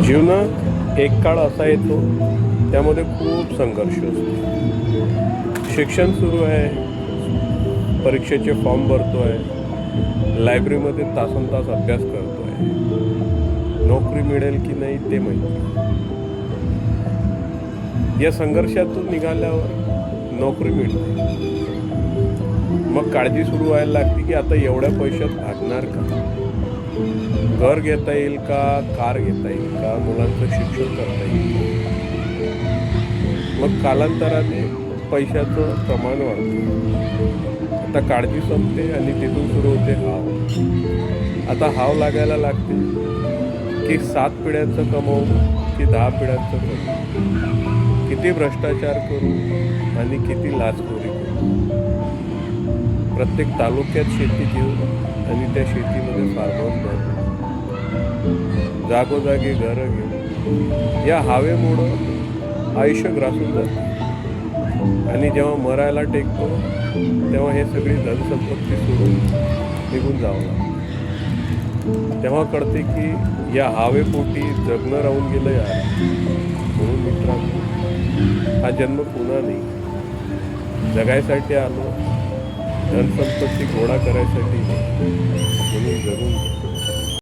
जीवनात एक काळ असा येतो त्यामध्ये खूप संघर्ष असतो. शिक्षण सुरू आहे, परीक्षेचे फॉर्म भरतो आहे, लायब्ररीमध्ये तासनतास अभ्यास करतो आहे, नोकरी मिळेल की नाही ते माहिती. या संघर्षातून निघाल्यावर नोकरी मिळते, मग काळजी सुरू व्हायला लागते की आता एवढ्या पैशात भागणार का, घर घेता येईल का, कार घेता येईल का, मुलांचं शिक्षण करता येईल का. मग कालांतराने पैशाचं प्रमाण वाढतं. आता काळजी संपते आणि तिथून सुरू होते हाव. आता हाव लागायला लागते की 7 पिढ्यांचं कमवू की 10 पिढ्यांचं कमवू, किती भ्रष्टाचार करू आणि किती लाचखोरी करू. प्रत्येक तालुक्यात शेती घेऊन आणि त्या शेतीमध्ये फार्महाऊस बांधून जागोजागी घरं घेऊन या हवेमुळं आयुष्य ग्रासून जाते. आणि जेव्हा मरायला टेकतो तेव्हा हे सगळी धनसंपत्ती सोडून निघून जावं लागतं. तेव्हा कळते की या हवेपोटी जगणं राहून गेलं यार. म्हणून मित्रांनो, हा जन्म पुन्हा नाही, जगायसाठी आलो, धनसंपत्ती गोळा करायसाठी म्हणून जगून